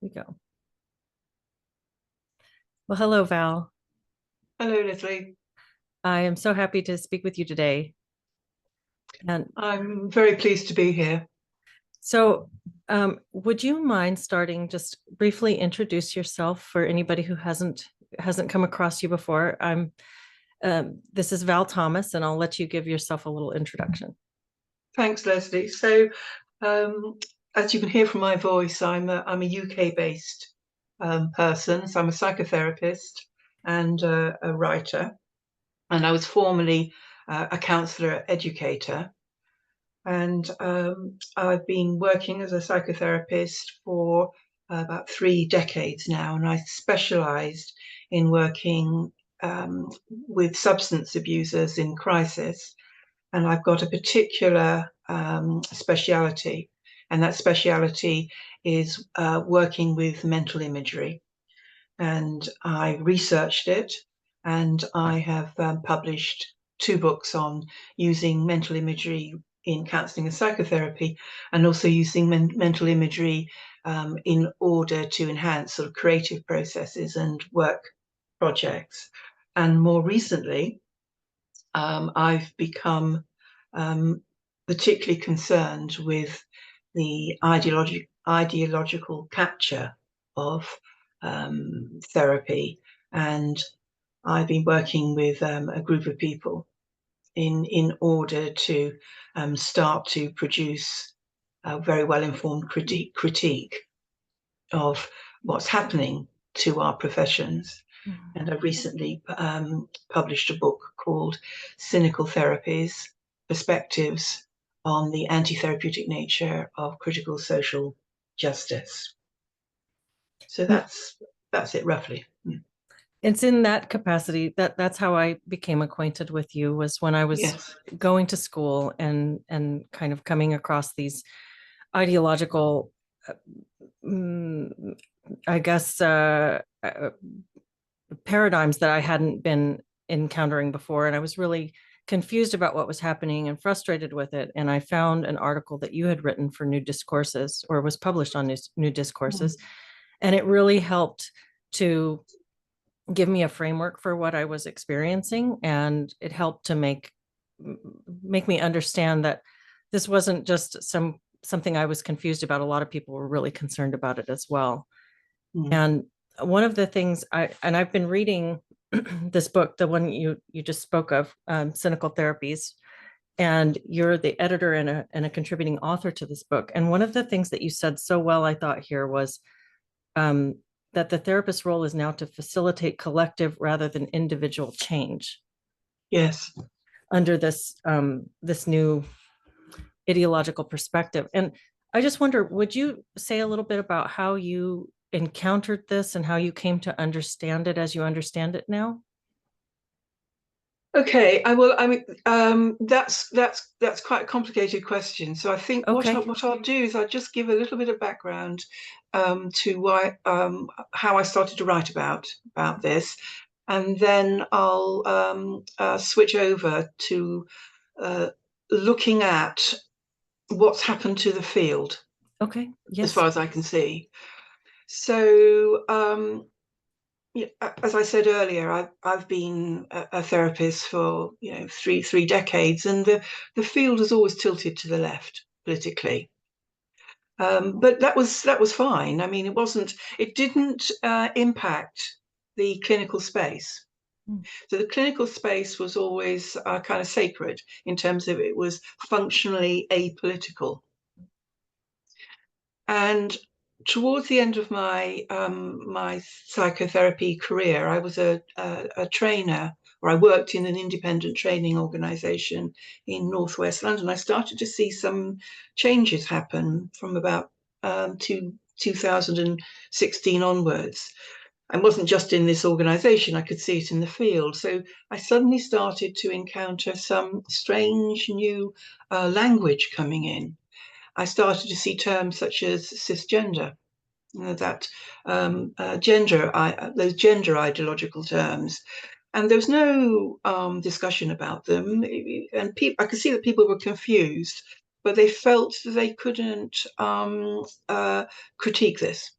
We go. Well, hello, Val. Hello, Leslie. I am so happy to speak with you today. And I'm very pleased to be here. so, would you mind starting just briefly introduce yourself for anybody who hasn't come across you before? This is Val Thomas, and I'll let you give yourself a little introduction. Thanks, Leslie. So, as you can hear from my voice, I'm a UK-based person. So I'm a psychotherapist and a writer, and I was formerly a counsellor educator. And I've been working as a psychotherapist for about 3 decades now, and I specialised in working with substance abusers in crisis. And I've got a particular speciality, and that speciality is working with mental imagery. And I researched it, and I have published 2 books on using mental imagery in counselling and psychotherapy, and also using mental imagery in order to enhance sort of creative processes and work projects. And more recently, I've become particularly concerned with the ideological capture of therapy, and I've been working with a group of people in order to start to produce a very well informed critique of what's happening to our professions. And I recently published a book called Cynical Therapies, Perspectives on the Antitherapeutic Nature of Critical Social Justice. So that's it roughly. It's in that capacity that's how I became acquainted with you, was when I was Yes. going to school and kind of coming across these ideological, uh, mm, I guess, paradigms that I hadn't been encountering before. And I was really confused about what was happening and frustrated with it. And I found an article that you had written for New Discourses, or was published on New Discourses. Mm. And it really helped to give me a framework for what I was experiencing. And it helped to make me understand that this wasn't just something I was confused about. A lot of people were really concerned about it as well. Mm. And one of the things I've been reading this book, the one you just spoke of, Cynical Therapies, and you're the editor and a contributing author to this book. And one of the things that you said so well, I thought here was um, that the therapist's role is now to facilitate collective rather than individual change Yes. under this new ideological perspective. And I just wonder, would you say a little bit about how you encountered this and how you came to understand it as you understand it now? Okay. I will. I mean, that's quite a complicated question. So I think Okay. what I'll do is I'll just give a little bit of background to why how I started to write about this, and then I'll switch over to uh, looking at what's happened to the field Okay. as Yes. far as I can see. So, yeah, as I said earlier, I've been a therapist for three decades, and the field has always tilted to the left politically. But that was fine. I mean, it didn't impact the clinical space. Mm. So the clinical space was always kind of sacred in terms of it was functionally apolitical. And towards the end of my psychotherapy career, I was a trainer, or I worked in an independent training organisation in northwest London. I started to see some changes happen from about 2016 onwards. I wasn't just in this organisation; I could see it in the field. So I suddenly started to encounter some strange new language coming in. I started to see terms such as cisgender, that those gender ideological terms, and there was no discussion about them. And I could see that people were confused, but they felt that they couldn't critique this.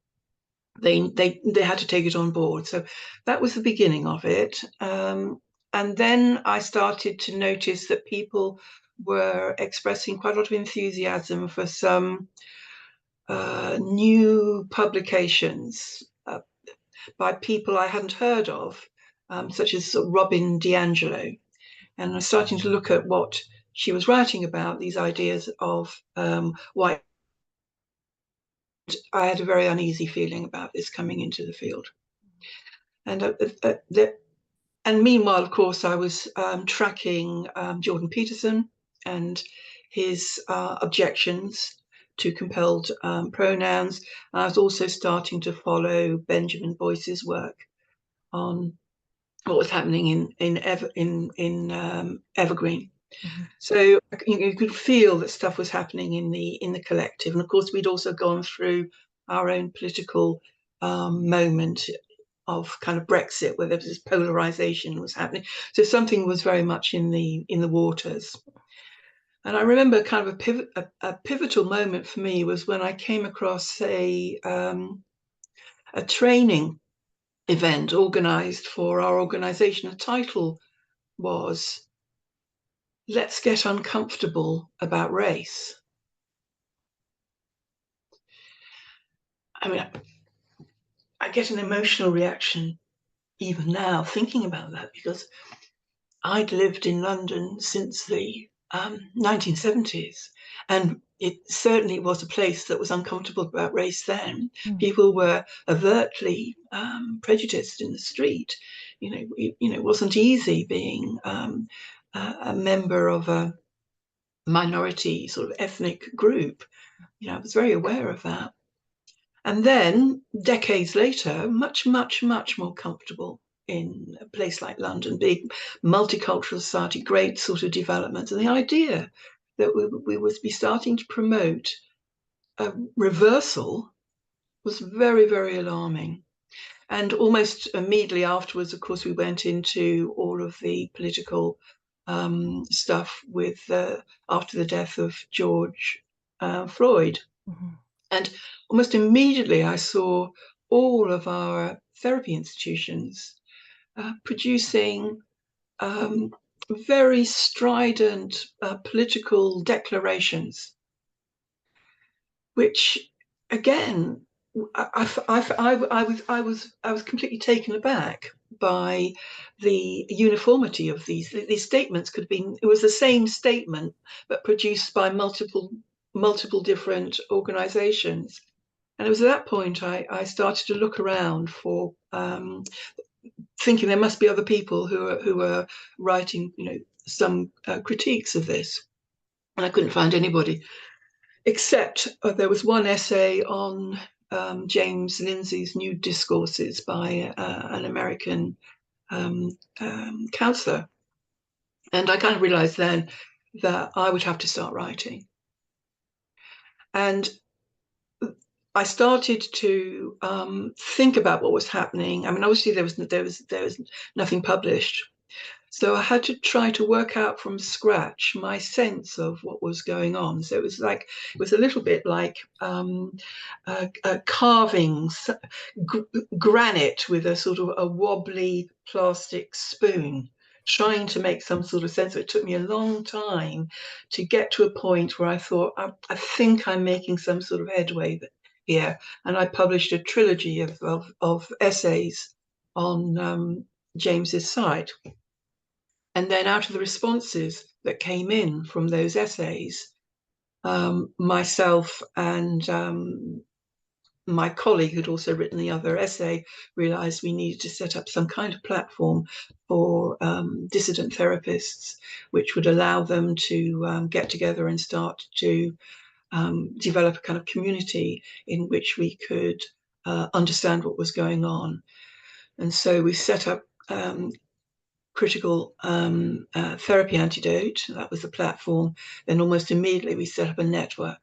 they had to take it on board. So that was the beginning of it. And then I started to notice that people were expressing quite a lot of enthusiasm for some new publications by people I hadn't heard of, such as Robin DiAngelo. And I was starting to look at what she was writing about, these ideas of white. I had a very uneasy feeling about this coming into the field. And meanwhile, of course, I was tracking Jordan Peterson and his objections to compelled pronouns. And I was also starting to follow Benjamin Boyce's work on what was happening in Evergreen. Mm-hmm. So you could feel that stuff was happening in the collective. And of course, we'd also gone through our own political moment of kind of Brexit, where there was this polarization was happening. So something was very much in the waters. And I remember kind of a pivotal moment for me was when I came across a training event organized for our organization. The title was "Let's Get Uncomfortable About Race." I mean, I get an emotional reaction even now thinking about that, because I'd lived in London since the 1970s, and it certainly was a place that was uncomfortable about race then. People were overtly prejudiced in the street. It wasn't easy being a member of a minority sort of ethnic group. I was very aware of that. And then decades later, much, much, much more comfortable in a place like London, big multicultural society, great sort of development. And the idea that we would be starting to promote a reversal was very, very alarming. And almost immediately afterwards, of course, we went into all of the political stuff with after the death of George Floyd. Mm-hmm. And almost immediately, I saw all of our therapy institutions producing very strident political declarations, which, again, I was completely taken aback by the uniformity of these statements. It was the same statement, but produced by multiple different organizations. And it was at that point I started to look around for thinking there must be other people who are writing, some critiques of this. And I couldn't find anybody, except there was one essay on James Lindsay's New Discourses by an American counsellor. And I kind of realized then that I would have to start writing. And I started to think about what was happening. I mean, obviously there was nothing published, so I had to try to work out from scratch my sense of what was going on. So it was a little bit like carving granite with a sort of a wobbly plastic spoon, trying to make some sort of sense. It took me a long time to get to a point where I thought, I think I'm making some sort of headway here. And I published a trilogy of essays on James's site. And then out of the responses that came in from those essays, myself and my colleague who'd also written the other essay realized we needed to set up some kind of platform for dissident therapists, which would allow them to get together and start to develop a kind of community in which we could understand what was going on. And so we set up Critical Therapy Antidote. That was the platform. Then almost immediately we set up a network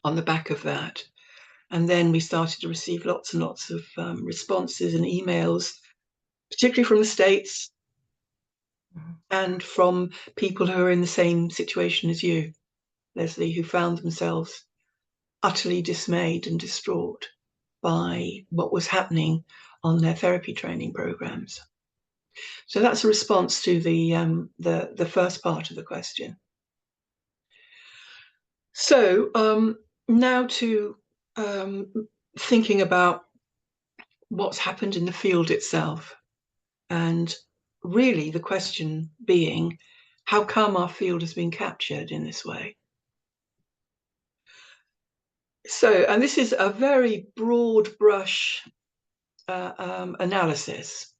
on the back of that. And then we started to receive lots and lots of responses and emails, particularly from the States and from people who are in the same situation as you, Leslie, who found themselves utterly dismayed and distraught by what was happening on their therapy training programs. So that's a response to the first part of the question. So now to thinking about what's happened in the field itself, and really the question being, how come our field has been captured in this way? So, and this is a very broad brush analysis.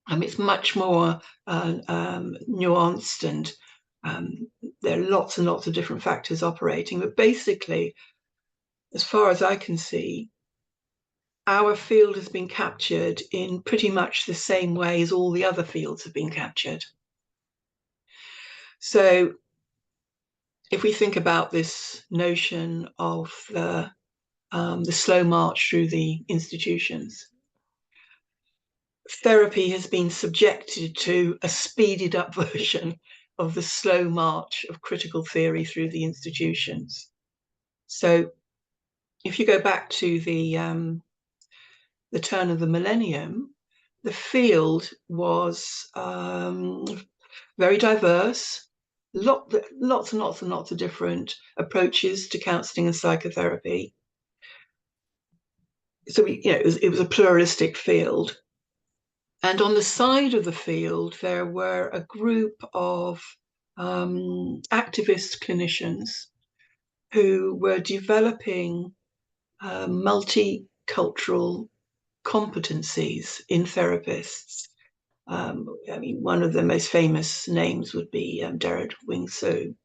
It's much more nuanced, and there are lots and lots of different factors operating. But basically, as far as I can see, our field has been captured in pretty much the same way as all the other fields have been captured. So if we think about this notion of the slow march through the institutions, therapy has been subjected to a speeded up version of the slow march of critical theory through the institutions. So if you go back to the turn of the millennium, the field was very diverse, lots and lots and lots of different approaches to counselling and psychotherapy. So it was a pluralistic field. And on the side of the field, there were a group of activist clinicians who were developing multicultural competencies in therapists. One of the most famous names would be Derek Wing-Soo.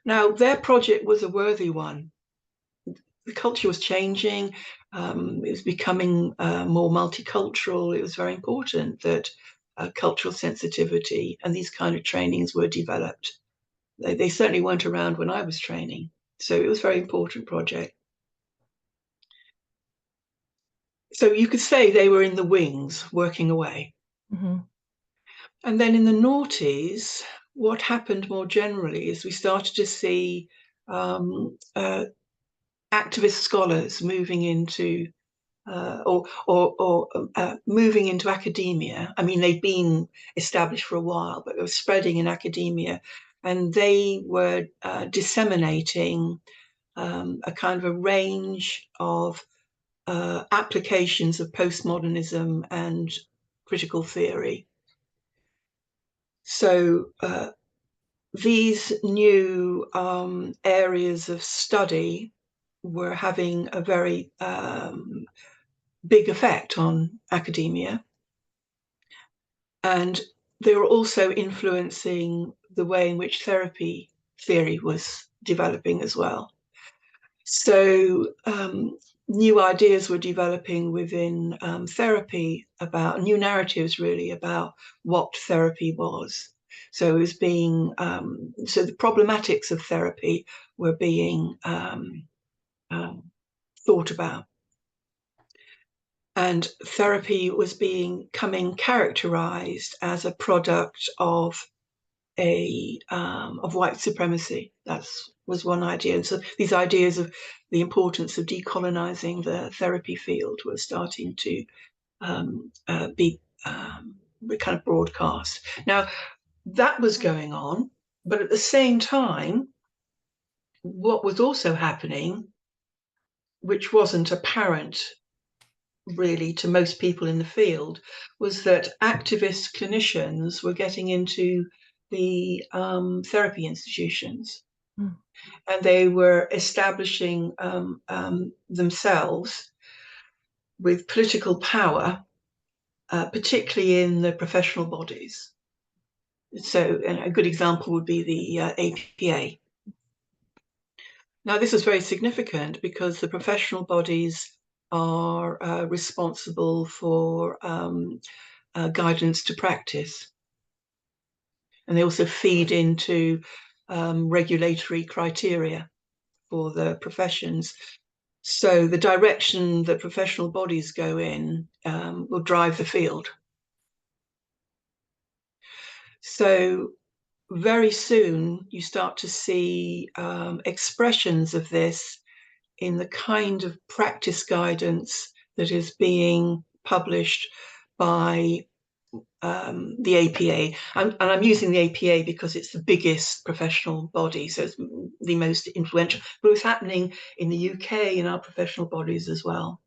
Now, their project was a worthy one. The culture was changing. It was becoming more multicultural. It was very important that cultural sensitivity and these kind of trainings were developed. They certainly weren't around when I was training. So it was a very important project. So you could say they were in the wings, working away. Mm-hmm. And then in the noughties, what happened more generally is we started to see activist scholars moving into moving into academia. I mean, they'd been established for a while, but they were spreading in academia, and they were disseminating a kind of a range of applications of postmodernism and critical theory. So these new areas of study were having a very big effect on academia. And they were also influencing the way in which therapy theory was developing as well. So new ideas were developing within therapy about new narratives, really, about what therapy was. So it was being, so the problematics of therapy were being thought about. And therapy was becoming characterized as a product of white supremacy. That was one idea. And so these ideas of the importance of decolonizing the therapy field were starting to be kind of broadcast. Now, that was going on, but at the same time, what was also happening, which wasn't apparent really to most people in the field, was that activist clinicians were getting into the therapy institutions. Mm. And they were establishing themselves with political power, particularly in the professional bodies. So a good example would be the APA. Now, this is very significant because the professional bodies are responsible for guidance to practice. And they also feed into regulatory criteria for the professions. So the direction that professional bodies go in will drive the field. So very soon you start to see expressions of this in the kind of practice guidance that is being published by the APA. And I'm using the APA because it's the biggest professional body, so it's the most influential, but it's happening in the UK in our professional bodies as well.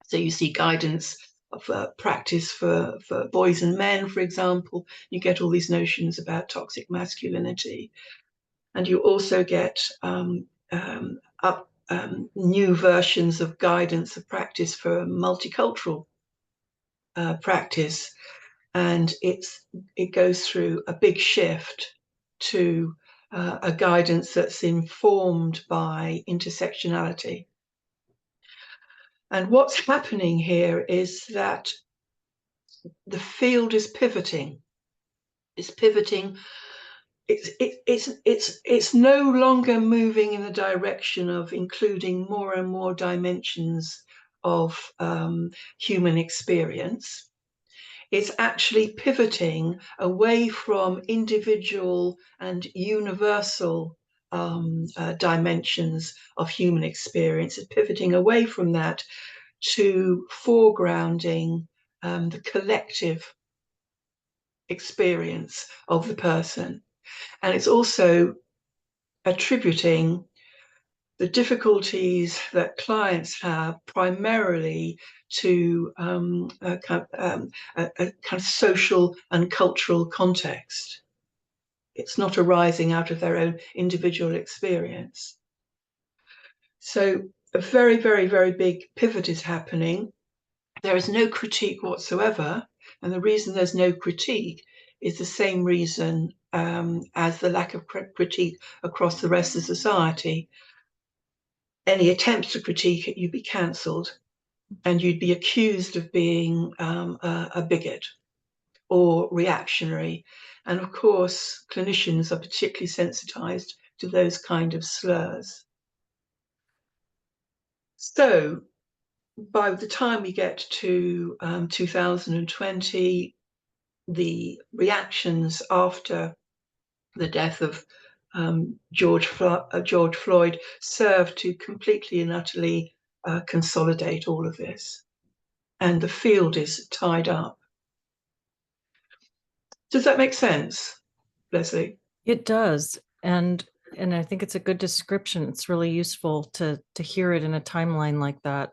So you see guidance of practice for boys and men, for example. You get all these notions about toxic masculinity. And you also get new versions of guidance of practice for multicultural practice. And it goes through a big shift to a guidance that's informed by intersectionality. And what's happening here is that the field is pivoting. It's pivoting. It's no longer moving in the direction of including more and more dimensions of human experience. It's actually pivoting away from individual and universal dimensions of human experience. It's pivoting away from that to foregrounding the collective experience of the person. And it's also attributing the difficulties that clients have primarily to a kind of social and cultural context. It's not arising out of their own individual experience. So a very, very, very big pivot is happening. There is no critique whatsoever. And the reason there's no critique is the same reason as the lack of critique across the rest of society. Any attempts to critique it, you'd be cancelled and you'd be accused of being a bigot or reactionary. And of course, clinicians are particularly sensitized to those kind of slurs. So by the time we get to 2020, the reactions after the death of George Floyd served to completely and utterly consolidate all of this. And the field is tied up. Does that make sense, Leslie? It does. And I think it's a good description. It's really useful to hear it in a timeline like that.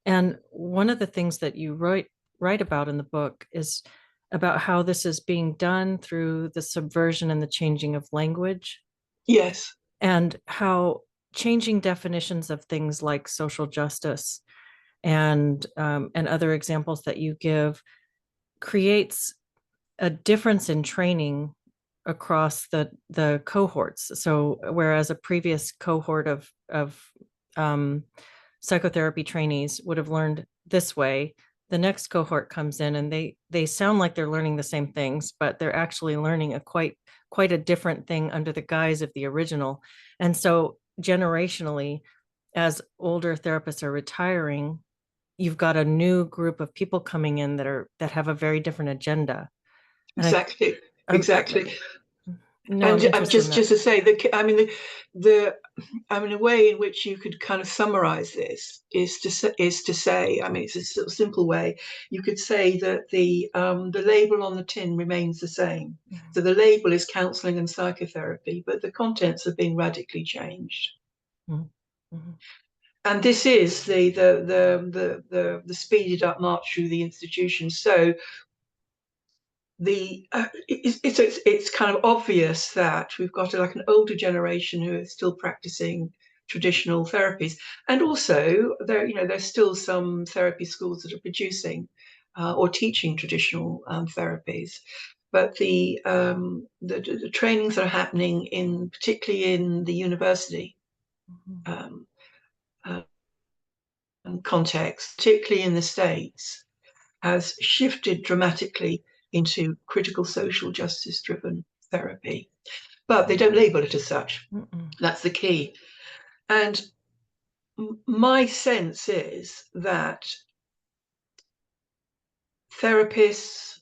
And one of the things that you write about in the book is about how this is being done through the subversion and the changing of language. Yes. And how changing definitions of things like social justice and other examples that you give creates a difference in training across the cohorts. So whereas a previous cohort of psychotherapy trainees would have learned this way, the next cohort comes in and they sound like they're learning the same things, but they're actually learning a quite a different thing under the guise of the original. And so generationally, as older therapists are retiring, you've got a new group of people coming in that have a very different agenda. Exactly. Exactly. No, I'm And interested in just to say that, I mean, a way in which you could kind of summarize this is to say, I mean, it's a sort of simple way. You could say that the label on the tin remains the same. Mm-hmm. So the label is counselling and psychotherapy, but the contents have been radically changed. Mm-hmm. And this is the speeded up march through the institution. So it's kind of obvious that we've got like an older generation who are still practicing traditional therapies, and also there's still some therapy schools that are producing or teaching traditional therapies, but the trainings that are happening particularly in the university context, particularly in the States, has shifted dramatically into critical social justice driven therapy. But they don't label it as such. Mm-mm. That's the key. And my sense is that therapists,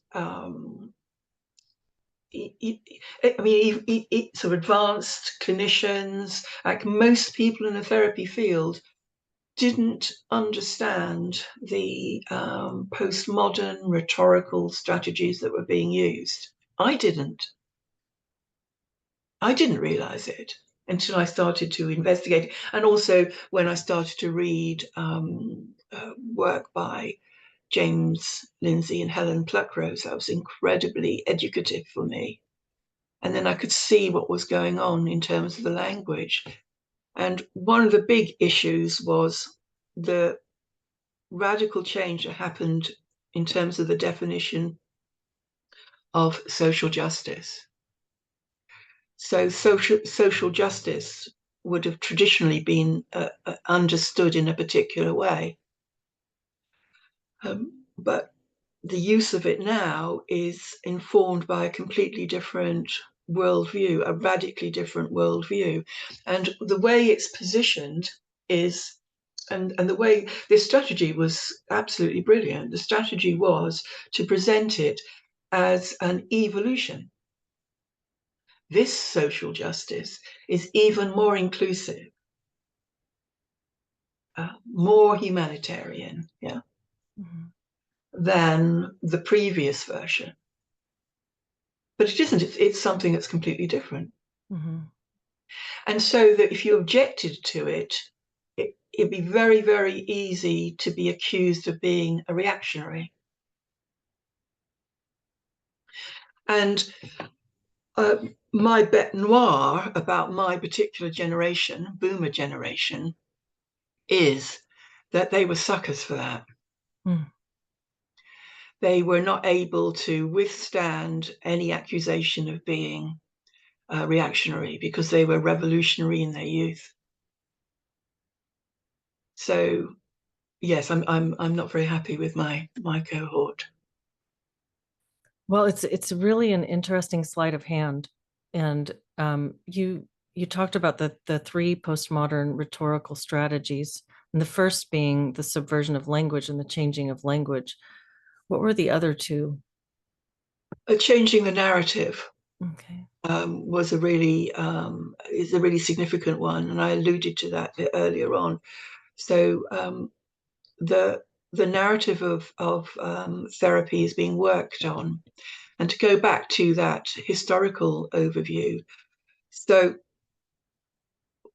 sort of advanced clinicians, like most people in the therapy field, didn't understand the postmodern rhetorical strategies that were being used. I didn't. I didn't realize it until I started to investigate. And also when I started to read work by James Lindsay and Helen Pluckrose, that was incredibly educative for me. And then I could see what was going on in terms of the language. And one of the big issues was the radical change that happened in terms of the definition of social justice. So social justice would have traditionally been understood in a particular way. But the use of it now is informed by a completely different worldview, a radically different worldview. And the way it's positioned is, and the way this strategy was absolutely brilliant. The strategy was to present it as an evolution. This social justice is even more inclusive, more humanitarian, yeah, Mm-hmm. than the previous version. But it isn't. It's something that's completely different. Mm-hmm. And so that if you objected to it, it'd be very, very easy to be accused of being a reactionary. And my bête noire about my particular generation, boomer generation, is that they were suckers for that. Mm. They were not able to withstand any accusation of being reactionary because they were revolutionary in their youth. So yes, I'm not very happy with my cohort. Well, it's really an interesting sleight of hand, and you talked about the three postmodern rhetorical strategies, and the first being the subversion of language and the changing of language. What were the other two? Changing the narrative Okay. was is a really significant one, and I alluded to that earlier on. So the narrative of therapy is being worked on, and to go back to that historical overview. So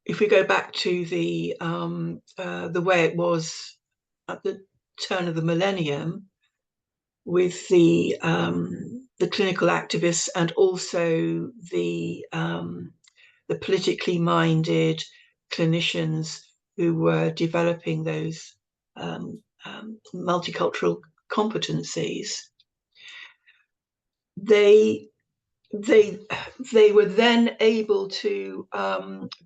if we go back to the way it was at the turn of the millennium, with the clinical activists and also the politically minded clinicians who were developing those multicultural competencies, they they they were then able to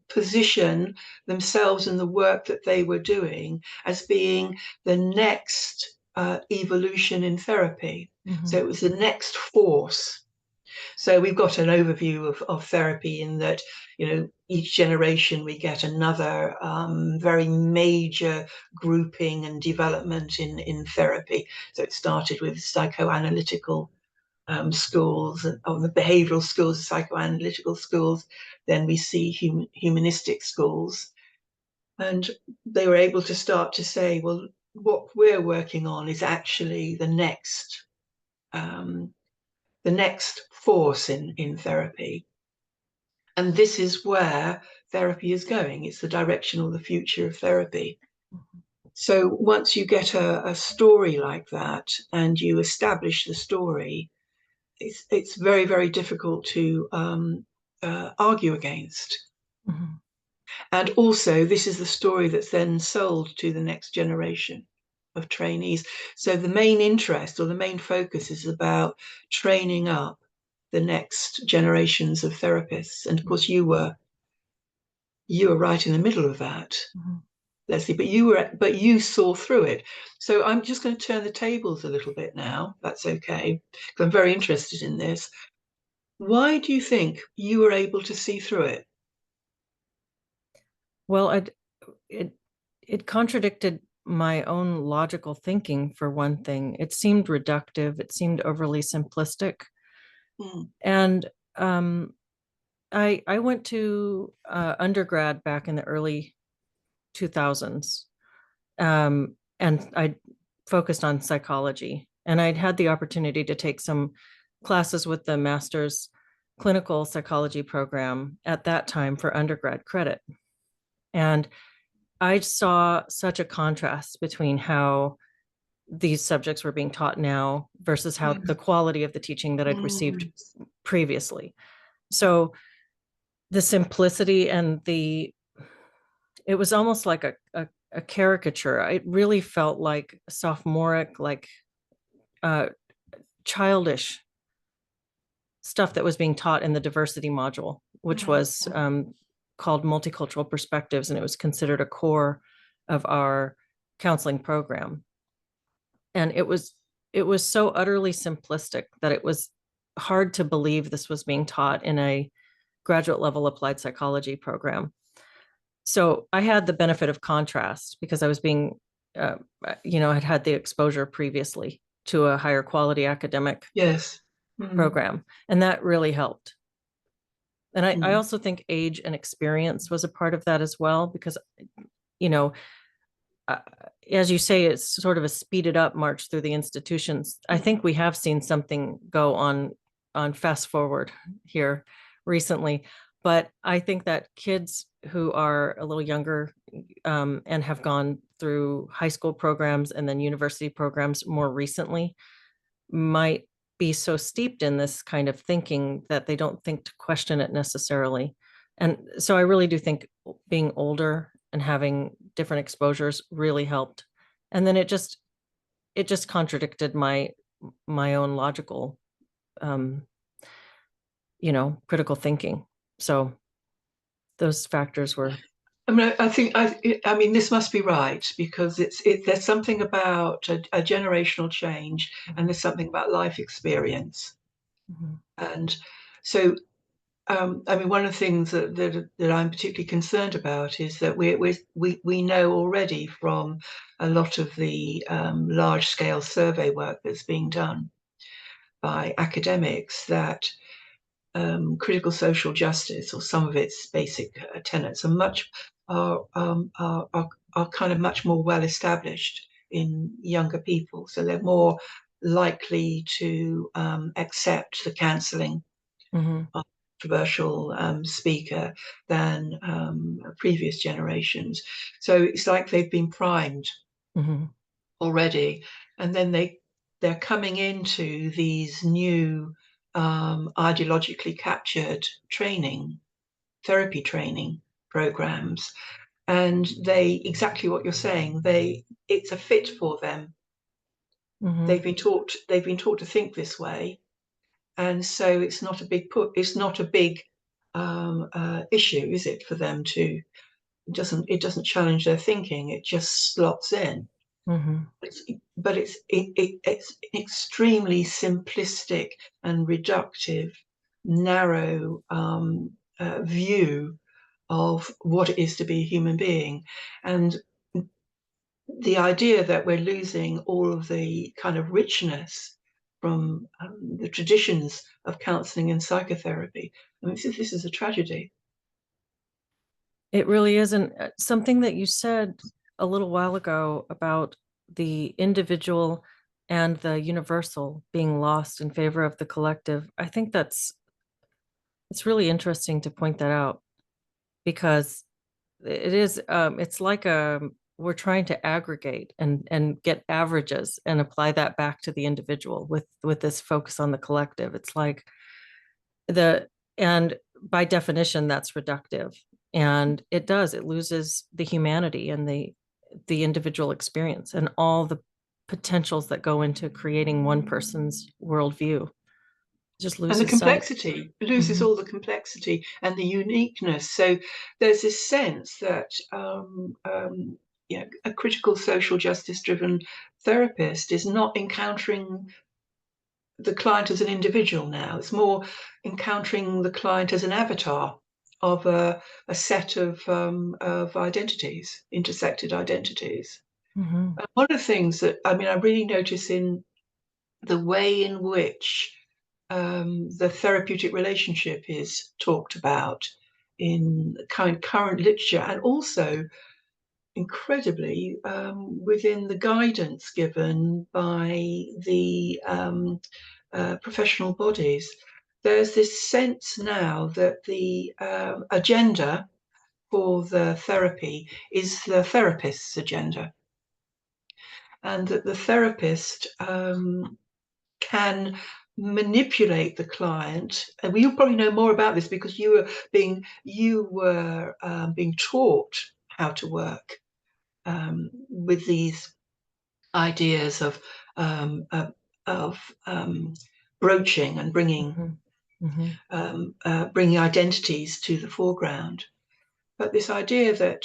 position themselves and the work that they were doing as being the next evolution in therapy. Mm-hmm. So it was the next force. So we've got an overview of therapy in that, you know, each generation we get another very major grouping and development in therapy. So it started with psychoanalytical schools, or the behavioral schools, the psychoanalytical schools. Then we see humanistic schools. And they were able to start to say, well, what we're working on is actually the next force in therapy. And this is where therapy is going. It's the direction or the future of therapy. So once you get a story like that and you establish the story, it's very, very difficult to argue against. Mm-hmm. And also, this is the story that's then sold to the next generation of trainees. So the main interest or the main focus is about training up the next generations of therapists. And of course, you were right in the middle of that, Mm-hmm. Leslie, but you saw through it. So I'm just going to turn the tables a little bit now. That's okay, because I'm very interested in this. Why do you think you were able to see through it? Well, it contradicted my own logical thinking for one thing. It seemed reductive. It seemed overly simplistic, Mm. and I went to undergrad back in the early 2000s, And I focused on psychology. And I'd had the opportunity to take some classes with the master's clinical psychology program at that time for undergrad credit. And I saw such a contrast between how these subjects were being taught now versus how the quality of the teaching that I'd received previously. So the simplicity and it was almost like a caricature. It really felt like sophomoric, like childish stuff that was being taught in the diversity module, which was called Multicultural Perspectives, and it was considered a core of our counseling program. And it was so utterly simplistic that it was hard to believe this was being taught in a graduate level applied psychology program. So I had the benefit of contrast because I was being, I'd had the exposure previously to a higher quality academic program, and that really helped. And I also think age and experience was a part of that as well, because, as you say, it's sort of a speeded up march through the institutions. I think we have seen something go on fast forward here recently, but I think that kids who are a little younger and have gone through high school programs and then university programs more recently might be so steeped in this kind of thinking that they don't think to question it necessarily. And so I really do think being older and having different exposures really helped. And then it just contradicted my own logical critical thinking. So those factors were. I mean, I mean, this must be right, because there's something about a generational change, and there's something about life experience. And so, I mean, one of the things that I'm particularly concerned about is that we know already from a lot of the large scale survey work that's being done by academics that critical social justice, or some of its basic tenets, are kind of much more well established in younger people. So they're more likely to accept the counselling controversial speaker than previous generations. So it's like they've been primed already, and then they're coming into these new ideologically captured therapy training programs, and exactly what you're saying, it's a fit for them. They've been taught to think this way, and so it's not a big issue, is it, for them to? It doesn't challenge their thinking. It just slots in. But it's extremely simplistic and reductive, narrow view of what it is to be a human being. And the idea that we're losing all of the kind of richness from the traditions of counselling and psychotherapy, I mean, this is a tragedy. It really isn't. Something that you said a little while ago about the individual and the universal being lost in favor of the collective, I think it's really interesting to point that out, because it is it's like we're trying to aggregate and get averages and apply that back to the individual with this focus on the collective. It's like and by definition that's reductive, and it loses the humanity and the individual experience and all the potentials that go into creating one person's worldview. Just loses and the complexity, sight. loses all the complexity and the uniqueness. So there's this sense that a critical social justice driven therapist is not encountering the client as an individual now. It's more encountering the client as an avatar of a set of identities, intersected identities. And one of the things that I really notice in the way in which the therapeutic relationship is talked about in current literature, and also incredibly within the guidance given by the professional bodies. There's this sense now that the agenda for the therapy is the therapist's agenda, and that the therapist can manipulate the client. And you probably know more about this because you were being taught how to work with these ideas of broaching and bringing bringing identities to the foreground. But this idea that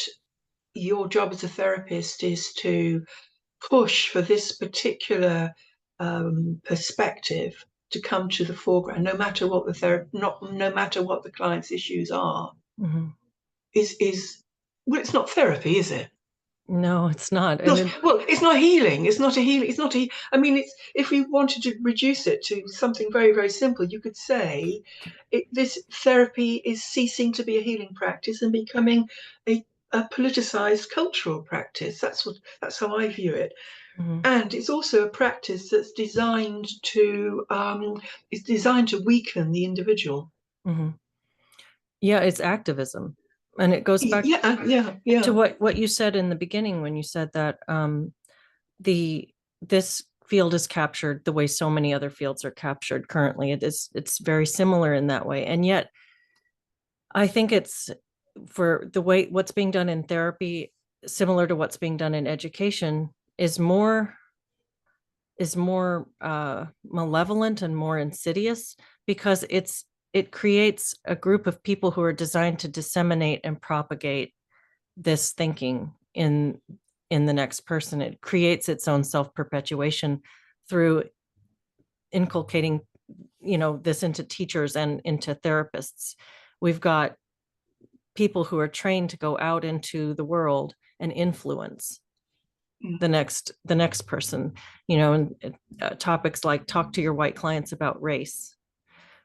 your job as a therapist is to push for this particular perspective to come to the foreground, no matter what no matter what the client's issues are, is well, it's not therapy, is it? No, it's not. Well, it's not healing. It's not a healing. It's not a. I mean, it's if we wanted to reduce it to something very, very simple, you could say this therapy is ceasing to be a healing practice and becoming a politicized cultural practice. That's how I view it. And it's also a practice that's designed to weaken the individual. Yeah, it's activism, and it goes back to what you said in the beginning when you said that this field is captured the way so many other fields are captured currently. It's very similar in that way, and yet I think it's for the way what's being done in therapy, similar to what's being done in education, is more malevolent and more insidious because it creates a group of people who are designed to disseminate and propagate this thinking in the next person. It creates its own self-perpetuation through inculcating, this into teachers and into therapists. We've got people who are trained to go out into the world and influence the next person, and topics like talk to your white clients about race,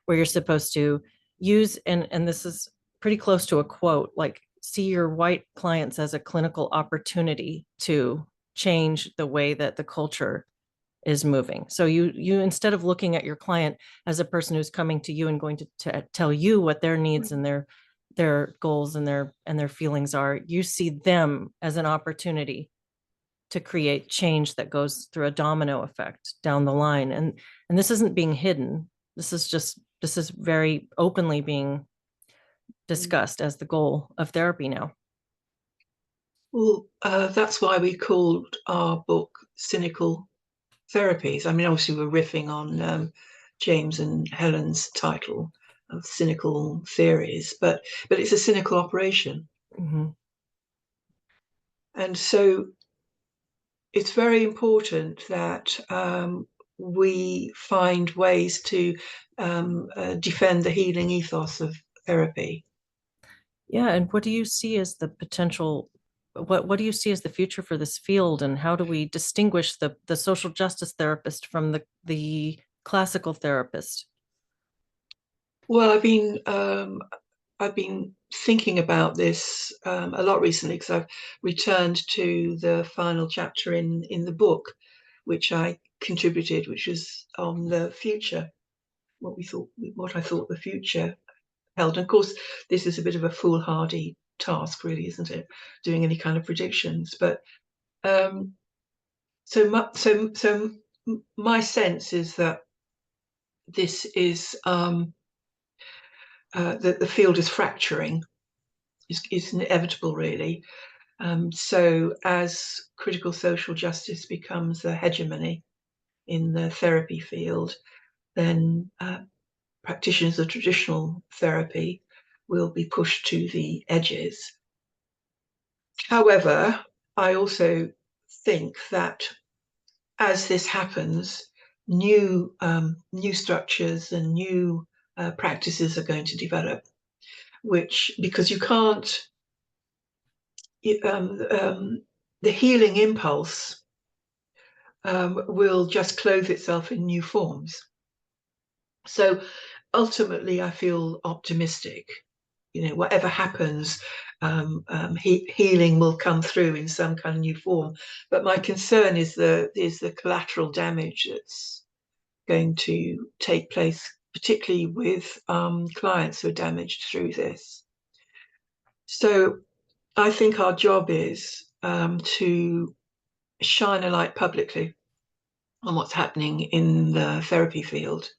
where you're supposed to use, and this is pretty close to a quote, like see your white clients as a clinical opportunity to change the way that the culture is moving. So you instead of looking at your client as a person who's coming to you and going to tell you what their needs and their goals and their feelings are, you see them as an opportunity to create change that goes through a domino effect down the line. And this isn't being hidden. This is very openly being discussed as the goal of therapy now. Well, that's why we called our book Cynical Therapies. I mean, obviously we're riffing on James and Helen's title of Cynical Theories, but it's a cynical operation. And so it's very important that we find ways to defend the healing ethos of therapy. Yeah, and what do you see as the potential? What do you see as the future for this field, and how do we distinguish the social justice therapist from the classical therapist? Well, I've been thinking about this a lot recently because I've returned to the final chapter in the book, which I contributed, which was on the future, what I thought the future held. And of course, this is a bit of a foolhardy task, really, isn't it? Doing any kind of predictions, but so my sense is that this is that the field is fracturing. Is inevitable, really. So as critical social justice becomes a hegemony in the therapy field, then practitioners of traditional therapy will be pushed to the edges. However, I also think that as this happens, new structures and new practices are going to develop, which, because you can't, the healing impulse will just clothe itself in new forms. So ultimately, I feel optimistic whatever happens, healing will come through in some kind of new form. But my concern is the collateral damage that's going to take place, particularly with clients who are damaged through this. So I think our job is to shine a light publicly on what's happening in the therapy field,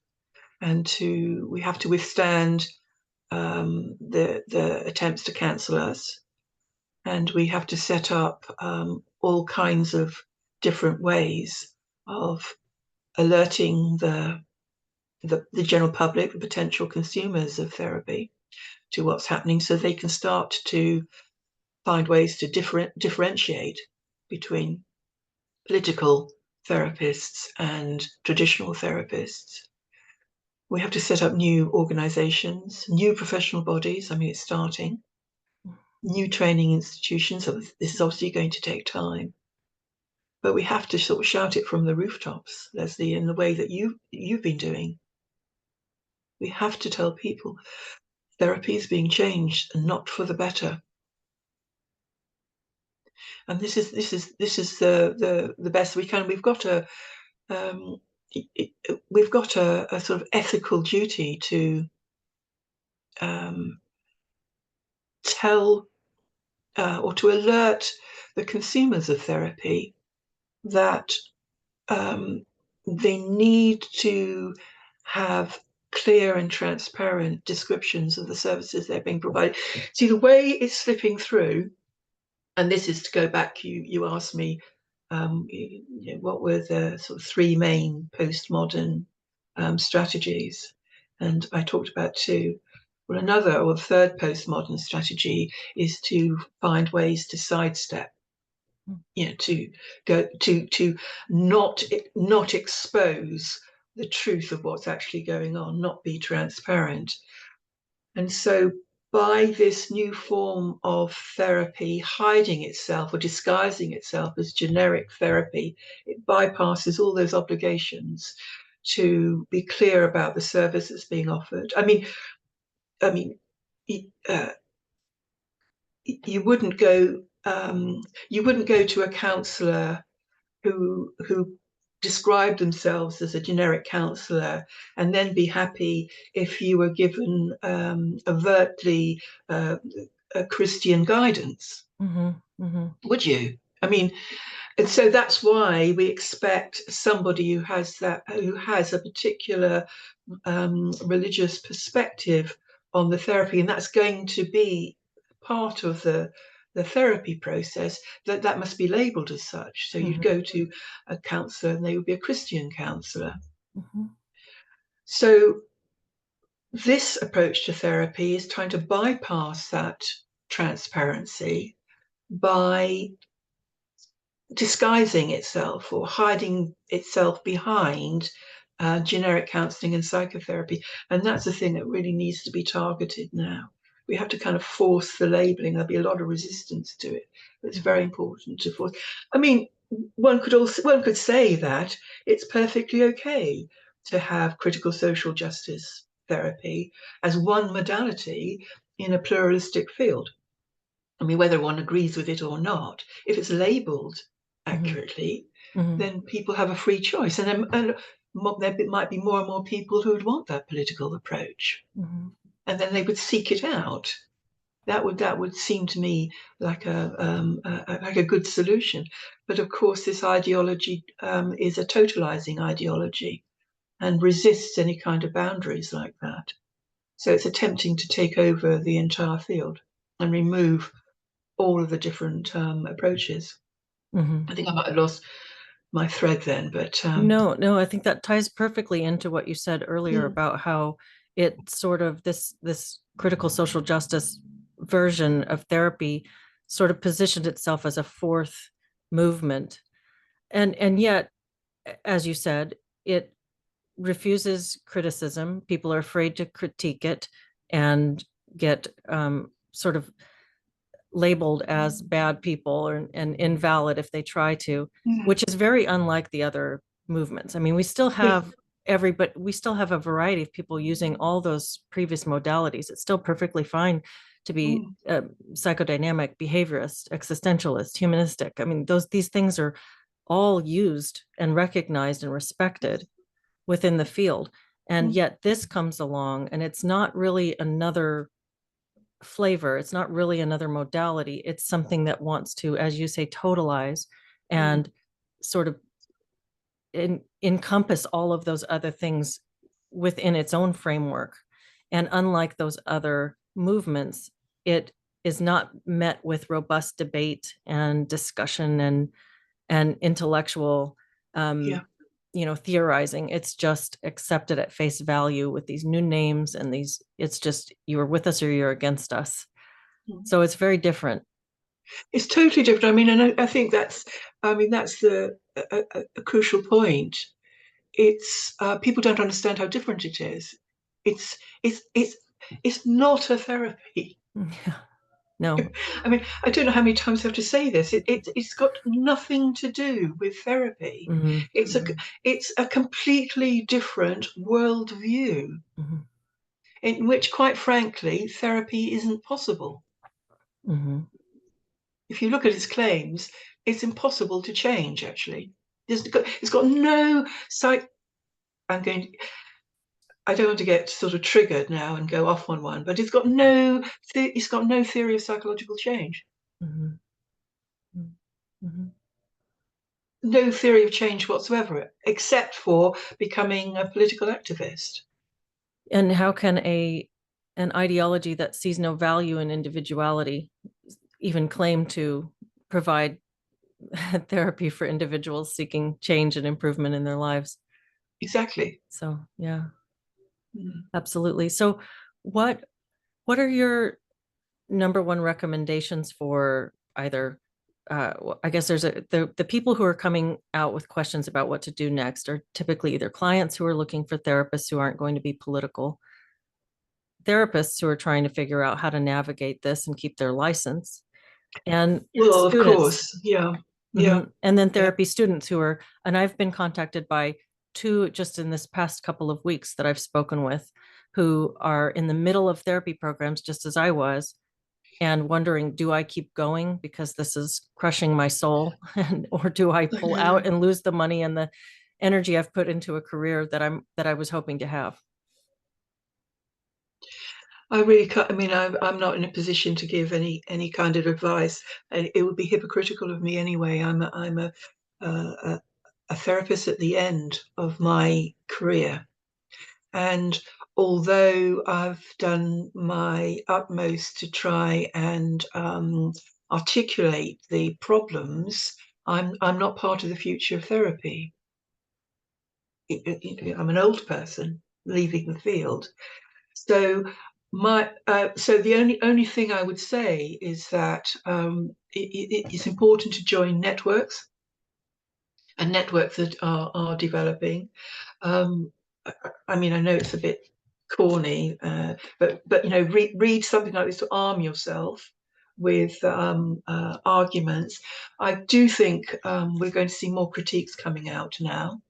and we have to withstand the attempts to cancel us, and we have to set up all kinds of different ways of alerting the general public, the potential consumers of therapy, to what's happening, so they can start to find ways to differentiate between political therapists and traditional therapists. We have to set up new organizations, new professional bodies. I mean, it's starting. New training institutions. So this is obviously going to take time. But we have to sort of shout it from the rooftops, Leslie, in the way that you've been doing. We have to tell people therapy is being changed, and not for the better. And this is the best we can. We've got a sort of ethical duty to tell or to alert the consumers of therapy that they need to have clear and transparent descriptions of the services they're being provided. See, the way it's slipping through, and this is to go back, you asked me what were the sort of three main postmodern strategies, and I talked about two. Well, another or third postmodern strategy is to find ways to sidestep, to go to not expose the truth of what's actually going on, not be transparent. And so by this new form of therapy hiding itself or disguising itself as generic therapy, it bypasses all those obligations to be clear about the service that's being offered. I mean, you wouldn't go to a counsellor who described themselves as a generic counsellor and then be happy if you were given overtly Christian guidance. Would you? I mean, and so that's why we expect somebody who has a particular religious perspective on the therapy, and that's going to be part of the therapy process, that must be labelled as such. So you'd go to a counsellor and they would be a Christian counsellor. So this approach to therapy is trying to bypass that transparency by disguising itself or hiding itself behind generic counselling and psychotherapy. And that's the thing that really needs to be targeted now. We have to kind of force the labelling. There'll be a lot of resistance to it, but it's very important to force. I mean, one could say that it's perfectly okay to have critical social justice therapy as one modality in a pluralistic field. I mean, whether one agrees with it or not, if it's labelled accurately, then people have a free choice, and there might be more and more people who would want that political approach, and then they would seek it out. That would seem to me like a good solution. But of course, this ideology is a totalizing ideology and resists any kind of boundaries like that. So it's attempting to take over the entire field and remove all of the different approaches. I think I might have lost my thread then, but no, I think that ties perfectly into what you said earlier about how it sort of this critical social justice version of therapy sort of positioned itself as a fourth movement, and yet, as you said, it refuses criticism. People are afraid to critique it and get sort of labeled as bad people and invalid if they try to, which is very unlike the other movements. I mean, we still have but we still have a variety of people using all those previous modalities. It's still perfectly fine to be a psychodynamic, behaviorist, existentialist, humanistic. I mean, these things are all used and recognized and respected within the field. And yet this comes along and it's not really another flavor. It's not really another modality. It's something that wants to, as you say, totalize and sort of encompass all of those other things within its own framework. And unlike those other movements, it is not met with robust debate and discussion and intellectual theorizing. It's just accepted at face value with these new names and these, it's just, you're with us or you're against us. So it's very different. It's totally different. I mean, and I think that's the a crucial point. It's people don't understand how different it is. It's not a therapy. Yeah. No. I mean, I don't know how many times I have to say this. It's got nothing to do with therapy. Mm-hmm. It's a completely different worldview, Mm-hmm. in which, quite frankly, therapy isn't possible. Mm-hmm. If you look at his claims, it's impossible to change. Actually, it's got no psych. I don't want to get sort of triggered now and go off on one, but it's got no theory of psychological change. Mm-hmm. Mm-hmm. No theory of change whatsoever, except for becoming a political activist. And how can an ideology that sees no value in individuality even claim to provide therapy for individuals seeking change and improvement in their lives? Exactly. So yeah, absolutely. So what are your number one recommendations for either I guess there's the people who are coming out with questions about what to do next are typically either clients who are looking for therapists who aren't going to be political, therapists who are trying to figure out how to navigate this and keep their license, and Well, of students. course, yeah. And then therapy students who are, and I've been contacted by two just in this past couple of weeks that I've spoken with who are in the middle of therapy programs, just as I was, and wondering, do I keep going because this is crushing my soul, or do I pull out and lose the money and the energy I've put into a career that I was hoping to have? I really can't. I mean, I'm not in a position to give any kind of advice. It would be hypocritical of me anyway. I'm a therapist at the end of my career, and although I've done my utmost to try and articulate the problems, I'm not part of the future of therapy. I'm an old person leaving the field, so so the only thing I would say is that it's important to join networks and networks that are developing. I mean, I know it's a bit corny, but read something like this to arm yourself with arguments. I do think we're going to see more critiques coming out now.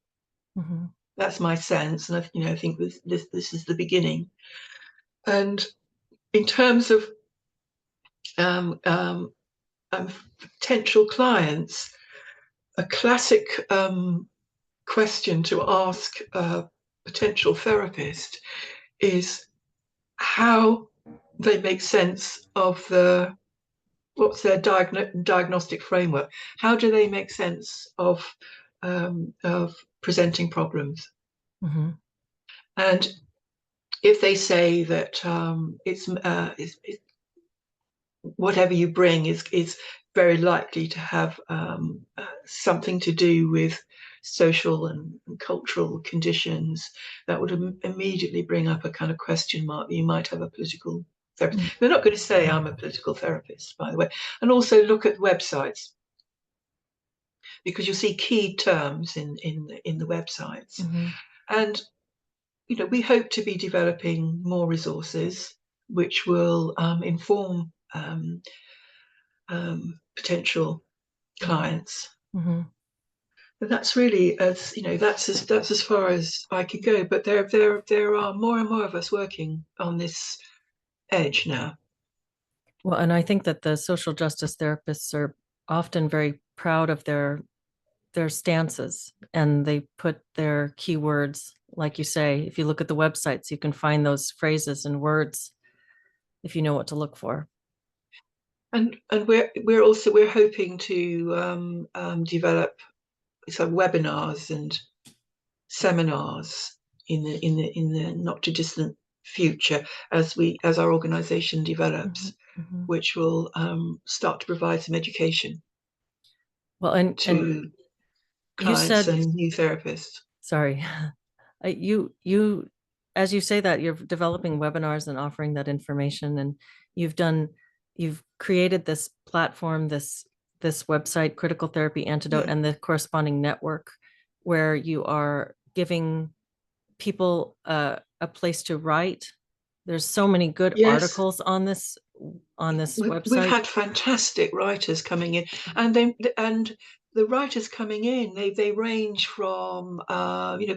Mm-hmm. That's my sense, and I think this is the beginning. And in terms of um, um, potential clients, a classic question to ask a potential therapist is how they make sense of what's their diagnostic framework. How do they make sense of presenting problems? Mm-hmm. And if they say that it's whatever you bring is very likely to have something to do with social and cultural conditions, that would immediately bring up a kind of question mark that you might have a political therapist. They're not going to say I'm a political therapist, by the way. And also look at websites, because you'll see key terms in the websites. Mm-hmm. And we hope to be developing more resources which will inform potential clients. Mm-hmm. that's really as that's as far as I could go. But there are more and more of us working on this edge now. Well, and I think that the social justice therapists are often very proud of their stances, and they put their keywords, like you say. If you look at the websites, you can find those phrases and words if you know what to look for. And we're hoping to develop some webinars and seminars in the not too distant future as our organization develops, Mhm. which will start to provide some education Well, and to you clients said, and new therapists. sorry, you as you say that, you're developing webinars and offering that information, and you've created this platform, this website, Critical Therapy Antidote, Yeah. and the corresponding network, where you are giving people a place to write. There's so many good Yes, articles on this we've website. had fantastic writers coming in, and the writers coming in, they range from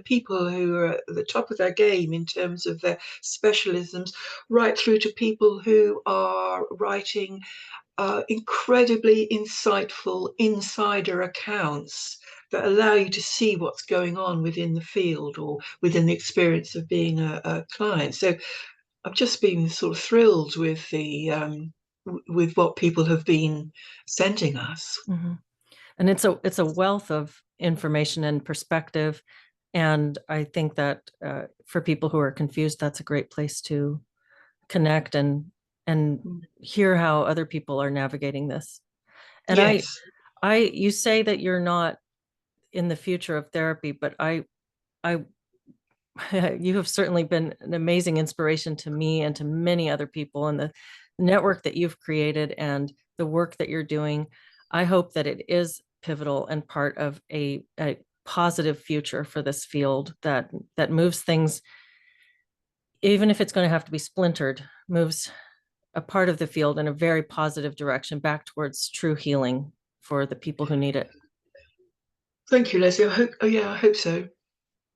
people who are at the top of their game in terms of their specialisms, right through to people who are writing incredibly insightful insider accounts that allow you to see what's going on within the field or within the experience of being a client. So I've just been sort of thrilled with the with what people have been sending us. Mhm. And it's a wealth of information and perspective, and I think that for people who are confused, that's a great place to connect and hear how other people are navigating this. And Yes. you say that you're not in the future of therapy, but I you have certainly been an amazing inspiration to me and to many other people, and the network that you've created and the work that you're doing. I hope that it is pivotal and part of a positive future for this field that moves things, even if it's going to have to be splintered, moves a part of the field in a very positive direction back towards true healing for the people who need it. Thank you, Leslie. I hope. Oh, yeah, I hope so.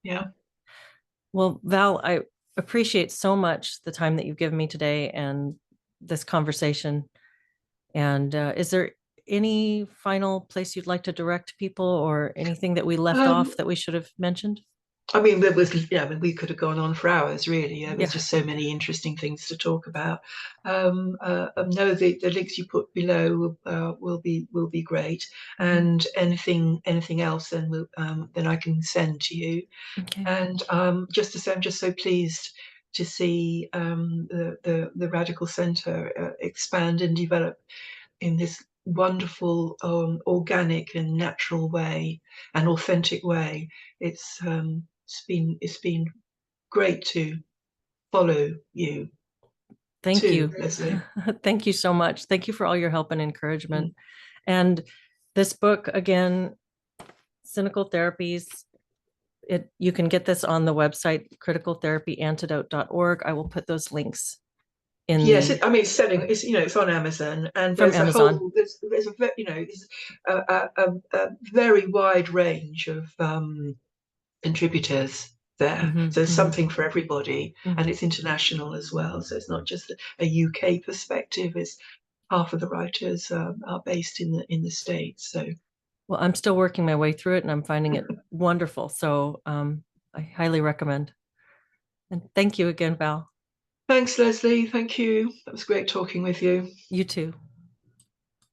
Yeah. Well, Val, I appreciate so much the time that you've given me today and this conversation. And is there any final place you'd like to direct people, or anything that we left Um, off that we should have mentioned? I mean, there was, yeah, I mean, we could have gone on for hours, really. There's Yeah. just so many interesting things to talk about. No, the links you put below will be great, Mhm. and anything else, then I can send to you. Okay. And just to say, I'm just so pleased to see the Radical Centre expand and develop in this wonderful, organic and natural way, and authentic way. It's been great to follow you Thank too, you. Leslie. Thank you so much. Thank you for all your help and encouragement. Mm. And this book, again, Cynical Therapies, you can get this on the website criticaltherapyantidote.org. I will put those links in Yes, the I mean, it's selling. It's on Amazon, and from Amazon. there's there's a very wide range of contributors there. Hmm. So there's Hmm. something for everybody, and Hmm. it's international as well. So it's not just a UK perspective. It's half of the writers are based in the States. So Well, I'm still working my way through it, and I'm finding it wonderful. So I highly recommend. And thank you again, Val. thanks, Leslie. Thank you. That was great talking with you. You too.